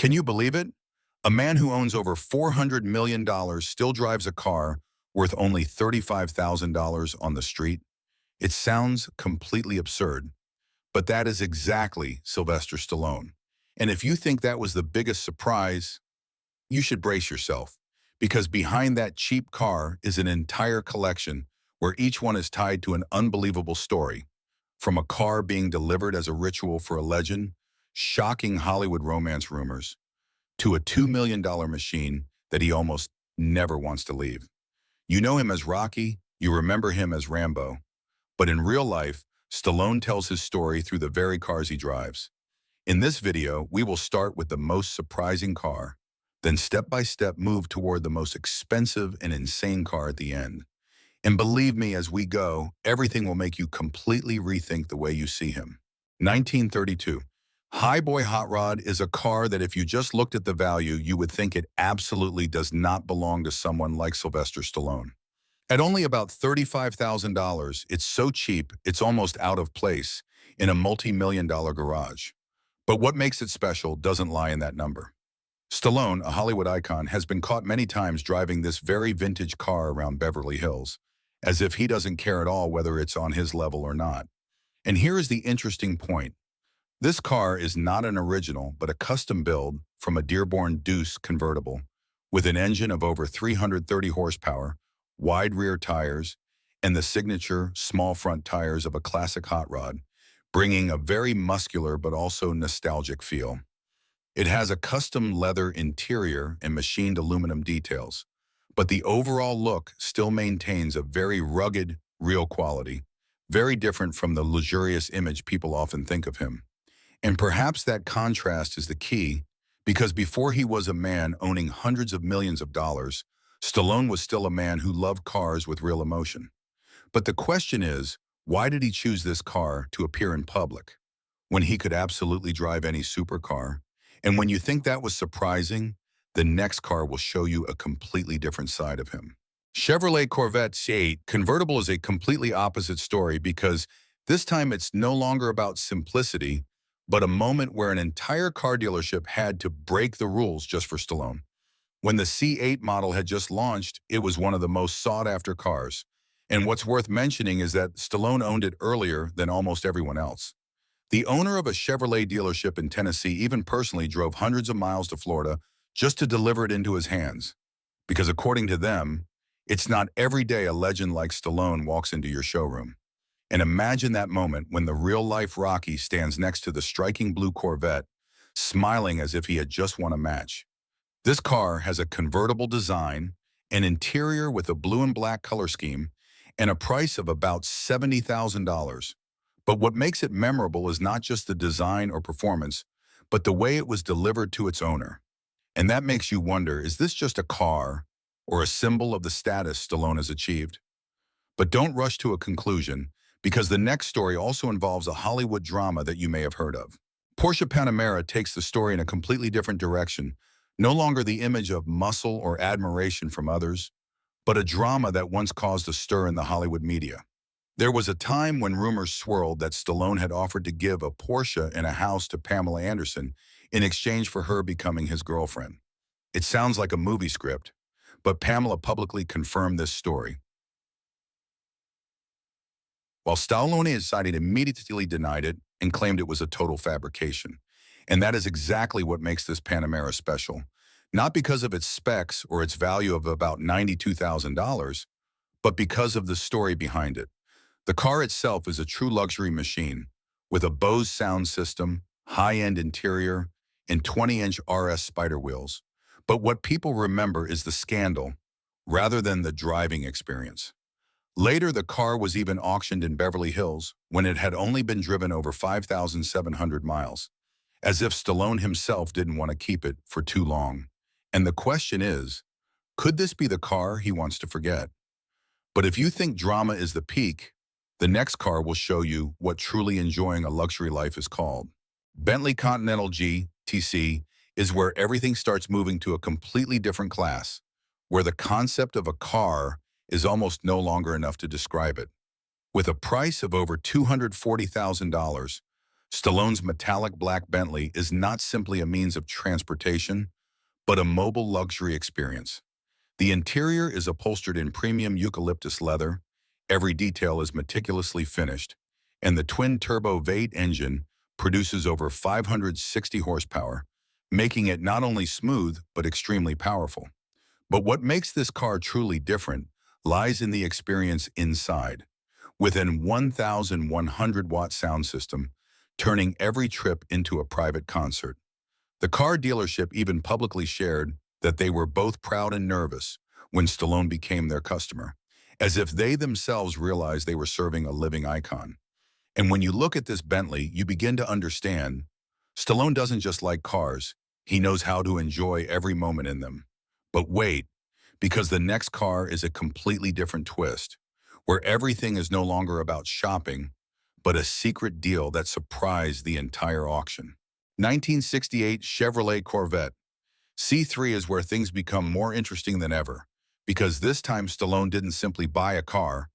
Can you believe it? A man who owns over $400 million still drives a car worth only $35,000 on the street? It sounds completely absurd, but that is exactly Sylvester Stallone. And if you think that was the biggest surprise, you should brace yourself, because behind that cheap car is an entire collection where each one is tied to an unbelievable story. From a car being delivered as a ritual for a legend, shocking Hollywood romance rumors, to a $2 million machine that he almost never wants to leave. You know him as Rocky, you remember him as Rambo, but in real life, Stallone tells his story through the very cars he drives. In this video, we will start with the most surprising car, then step-by-step move toward the most expensive and insane car at the end. And believe me, as we go, everything will make you completely rethink the way you see him. 1932. Highboy Hot Rod is a car that if you just looked at the value, you would think it absolutely does not belong to someone like Sylvester Stallone. At only about $35,000, it's so cheap, it's almost out of place in a multi-million-dollar garage. But what makes it special doesn't lie in that number. Stallone, a Hollywood icon, has been caught many times driving this very vintage car around Beverly Hills, as if he doesn't care at all whether it's on his level or not. And here is the interesting point. This car is not an original, but a custom build from a Dearborn Deuce convertible, with an engine of over 330 horsepower, wide rear tires, and the signature small front tires of a classic hot rod, bringing a very muscular but also nostalgic feel. It has a custom leather interior and machined aluminum details, but the overall look still maintains a very rugged, real quality, very different from the luxurious image people often think of him. And perhaps that contrast is the key, because before he was a man owning hundreds of millions of dollars, Stallone was still a man who loved cars with real emotion. But the question is, why did he choose this car to appear in public, when he could absolutely drive any supercar? And when you think that was surprising, the next car will show you a completely different side of him. Chevrolet Corvette C8 convertible is a completely opposite story, because this time it's no longer about simplicity, but a moment where an entire car dealership had to break the rules just for Stallone. When the C8 model had just launched, it was one of the most sought-after cars. And what's worth mentioning is that Stallone owned it earlier than almost everyone else. The owner of a Chevrolet dealership in Tennessee even personally drove hundreds of miles to Florida just to deliver it into his hands. Because according to them, it's not every day a legend like Stallone walks into your showroom. And imagine that moment when the real-life Rocky stands next to the striking blue Corvette, smiling as if he had just won a match. This car has a convertible design, an interior with a blue and black color scheme, and a price of about $70,000. But what makes it memorable is not just the design or performance, but the way it was delivered to its owner. And that makes you wonder, is this just a car or a symbol of the status Stallone has achieved? But don't rush to a conclusion, because the next story also involves a Hollywood drama that you may have heard of. Porsche Panamera takes the story in a completely different direction, no longer the image of muscle or admiration from others, but a drama that once caused a stir in the Hollywood media. There was a time when rumors swirled that Stallone had offered to give a Porsche and a house to Pamela Anderson in exchange for her becoming his girlfriend. It sounds like a movie script, but Pamela publicly confirmed this story, while Stallone side immediately denied it and claimed it was a total fabrication. And that is exactly what makes this Panamera special. Not because of its specs or its value of about $92,000, but because of the story behind it. The car itself is a true luxury machine, with a Bose sound system, high-end interior, and 20-inch RS Spider wheels. But what people remember is the scandal, rather than the driving experience. Later, the car was even auctioned in Beverly Hills when it had only been driven over 5,700 miles, as if Stallone himself didn't want to keep it for too long. And the question is, could this be the car he wants to forget? But if you think drama is the peak, the next car will show you what truly enjoying a luxury life is called. Bentley Continental GTC is where everything starts moving to a completely different class, where the concept of a car is almost no longer enough to describe it. With a price of over $240,000, Stallone's metallic black Bentley is not simply a means of transportation, but a mobile luxury experience. The interior is upholstered in premium eucalyptus leather, every detail is meticulously finished, and the twin-turbo V8 engine produces over 560 horsepower, making it not only smooth but extremely powerful. But what makes this car truly different lies in the experience inside. With an 1,100-watt sound system, turning every trip into a private concert. The car dealership even publicly shared that they were both proud and nervous when Stallone became their customer, as if they themselves realized they were serving a living icon. And when you look at this Bentley, you begin to understand Stallone doesn't just like cars, he knows how to enjoy every moment in them. But wait, because the next car is a completely different twist, where everything is no longer about shopping, but a secret deal that surprised the entire auction. 1968 Chevrolet Corvette. C3 is where things become more interesting than ever, because this time Stallone didn't simply buy a car,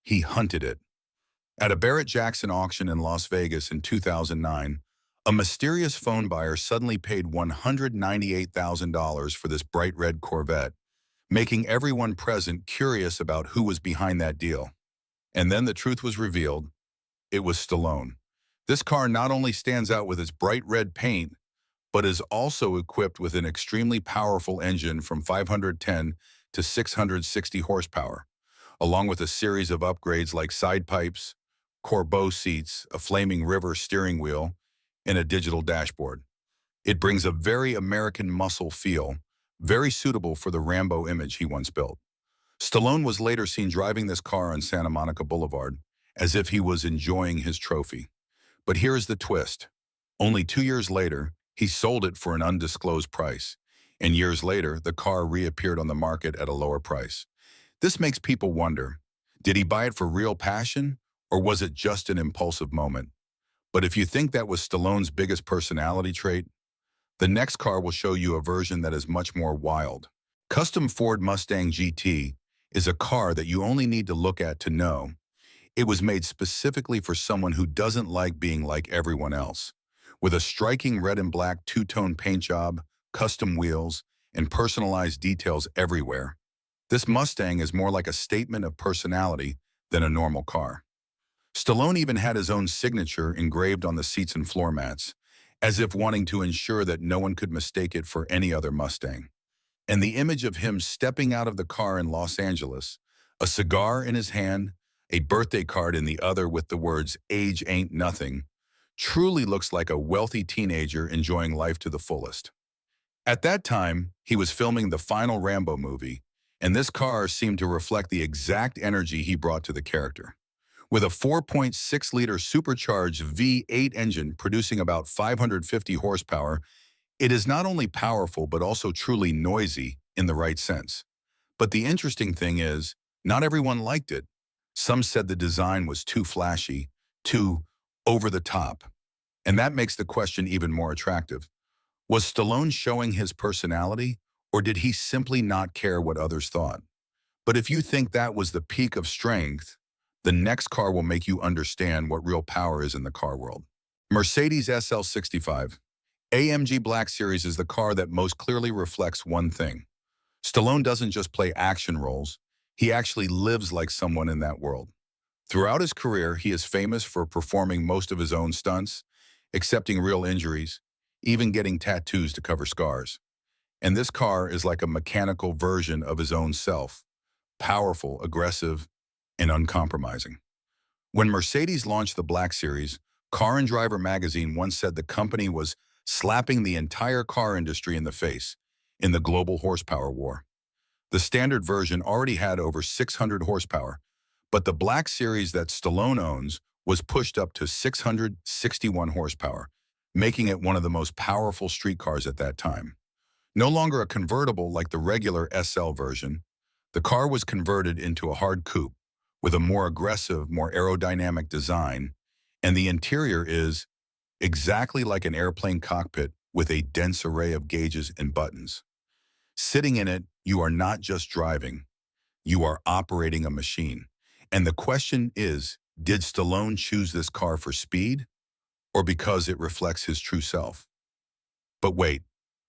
he hunted it. At a Barrett-Jackson auction in Las Vegas in 2009, a mysterious phone buyer suddenly paid $198,000 for this bright red Corvette, making everyone present curious about who was behind that deal. And then the truth was revealed. It was Stallone. This car not only stands out with its bright red paint, but is also equipped with an extremely powerful engine from 510 to 660 horsepower, along with a series of upgrades like side pipes, Corbeau seats, a flaming river steering wheel, and a digital dashboard. It brings a very American muscle feel, very suitable for the Rambo image he once built. Stallone was later seen driving this car on Santa Monica Boulevard, as if he was enjoying his trophy. But here's the twist. Only 2 years later, he sold it for an undisclosed price, and years later, the car reappeared on the market at a lower price. This makes people wonder, did he buy it for real passion, or was it just an impulsive moment? But if you think that was Stallone's biggest personality trait, the next car will show you a version that is much more wild. Custom Ford Mustang GT is a car that you only need to look at to know it was made specifically for someone who doesn't like being like everyone else. With a striking red and black two-tone paint job, custom wheels, and personalized details everywhere, this Mustang is more like a statement of personality than a normal car. Stallone even had his own signature engraved on the seats and floor mats, as if wanting to ensure that no one could mistake it for any other Mustang. And the image of him stepping out of the car in Los Angeles, a cigar in his hand, a birthday card in the other with the words, "Age ain't nothing," truly looks like a wealthy teenager enjoying life to the fullest. At that time, he was filming the final Rambo movie, and this car seemed to reflect the exact energy he brought to the character. With a 4.6-liter supercharged V8 engine producing about 550 horsepower, it is not only powerful but also truly noisy in the right sense. But the interesting thing is, not everyone liked it. Some said the design was too flashy, too over the top. And that makes the question even more attractive. Was Stallone showing his personality, or did he simply not care what others thought? But if you think that was the peak of strength, the next car will make you understand what real power is in the car world. Mercedes SL65. AMG Black Series is the car that most clearly reflects one thing. Stallone doesn't just play action roles, he actually lives like someone in that world. Throughout his career, he is famous for performing most of his own stunts, accepting real injuries, even getting tattoos to cover scars. And this car is like a mechanical version of his own self, powerful, aggressive, and uncompromising. When Mercedes launched the Black Series, Car and Driver magazine once said the company was slapping the entire car industry in the face in the global horsepower war. The standard version already had over 600 horsepower, but the Black Series that Stallone owns was pushed up to 661 horsepower, making it one of the most powerful street cars at that time. No longer a convertible like the regular SL version, the car was converted into a hard coupe with a more aggressive, more aerodynamic design, and the interior is exactly like an airplane cockpit with a dense array of gauges and buttons. Sitting in it, you are not just driving, you are operating a machine. And the question is, did Stallone choose this car for speed or because it reflects his true self. But wait,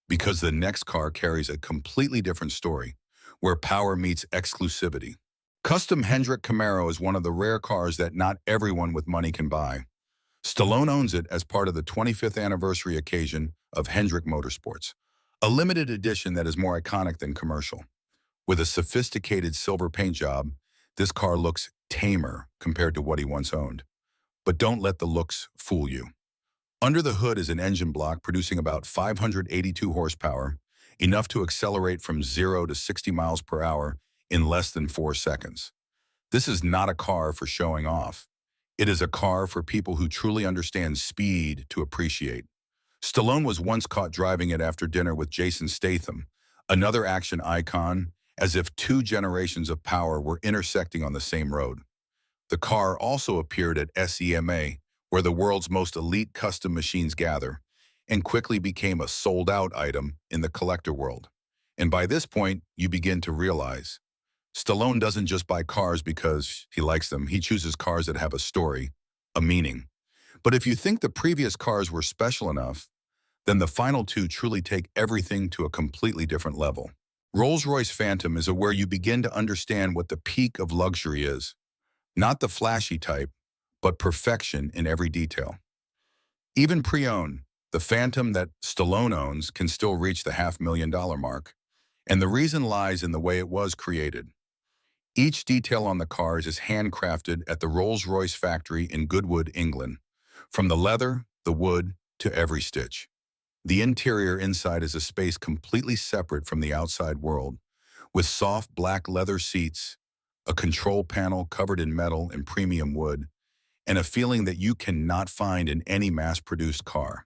because the next car carries a completely different story, where power meets exclusivity. Custom Hendrick Camaro is one of the rare cars that not everyone with money can buy. Stallone owns it as part of the 25th anniversary occasion of Hendrick Motorsports, a limited edition that is more iconic than commercial. With a sophisticated silver paint job, this car looks tamer compared to what he once owned. But don't let the looks fool you. Under the hood is an engine block producing about 582 horsepower, enough to accelerate from 0 to 60 miles per hour in less than 4 seconds. This is not a car for showing off. It is a car for people who truly understand speed to appreciate. Stallone was once caught driving it after dinner with Jason Statham, another action icon, as if two generations of power were intersecting on the same road. The car also appeared at SEMA, where the world's most elite custom machines gather, and quickly became a sold-out item in the collector world. And by this point, you begin to realize, Stallone doesn't just buy cars because he likes them. He chooses cars that have a story, a meaning. But if you think the previous cars were special enough, then the final two truly take everything to a completely different level. Rolls-Royce Phantom is where you begin to understand what the peak of luxury is. Not the flashy type, but perfection in every detail. Even pre-owned, the Phantom that Stallone owns can still reach the $500,000 mark. And the reason lies in the way it was created. Each detail on the cars is handcrafted at the Rolls-Royce factory in Goodwood, England. From the leather, the wood, to every stitch. The interior inside is a space completely separate from the outside world, with soft black leather seats, a control panel covered in metal and premium wood, and a feeling that you cannot find in any mass-produced car.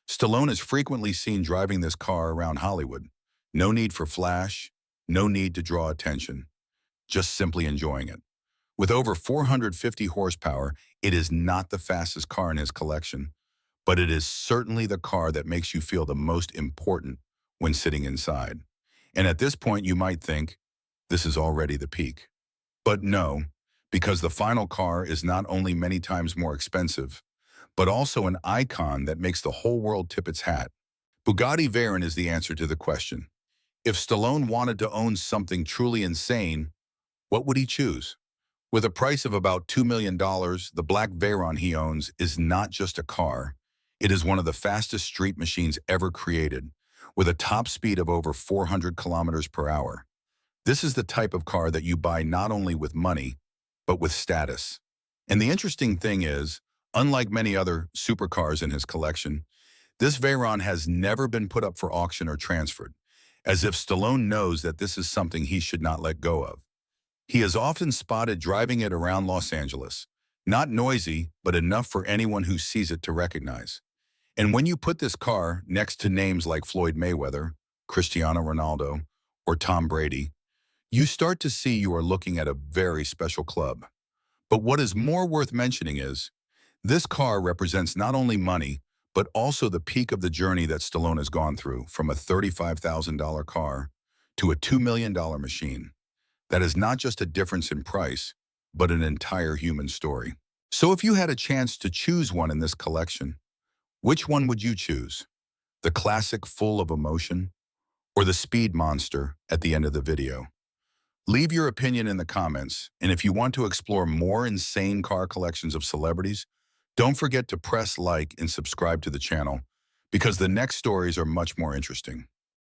Stallone is frequently seen driving this car around Hollywood. No need for flash, no need to draw attention, just simply enjoying it. With over 450 horsepower, it is not the fastest car in his collection, but it is certainly the car that makes you feel the most important when sitting inside. And at this point, you might think, this is already the peak. But no, because the final car is not only many times more expensive, but also an icon that makes the whole world tip its hat. Bugatti Veyron is the answer to the question. If Stallone wanted to own something truly insane, what would he choose? With a price of about $2 million, the black Veyron he owns is not just a car. It is one of the fastest street machines ever created, with a top speed of over 400 kilometers per hour. This is the type of car that you buy not only with money, but with status. And the interesting thing is, unlike many other supercars in his collection, this Veyron has never been put up for auction or transferred, as if Stallone knows that this is something he should not let go of. He is often spotted driving it around Los Angeles, not noisy, but enough for anyone who sees it to recognize. And when you put this car next to names like Floyd Mayweather, Cristiano Ronaldo, or Tom Brady, you start to see you are looking at a very special club. But what is more worth mentioning is, this car represents not only money, but also the peak of the journey that Stallone has gone through, from a $35,000 car to a $2 million machine. That is not just a difference in price, but an entire human story. So if you had a chance to choose one in this collection, which one would you choose? The classic full of emotion, or the speed monster at the end of the video? Leave your opinion in the comments, and if you want to explore more insane car collections of celebrities, don't forget to press like and subscribe to the channel, because the next stories are much more interesting.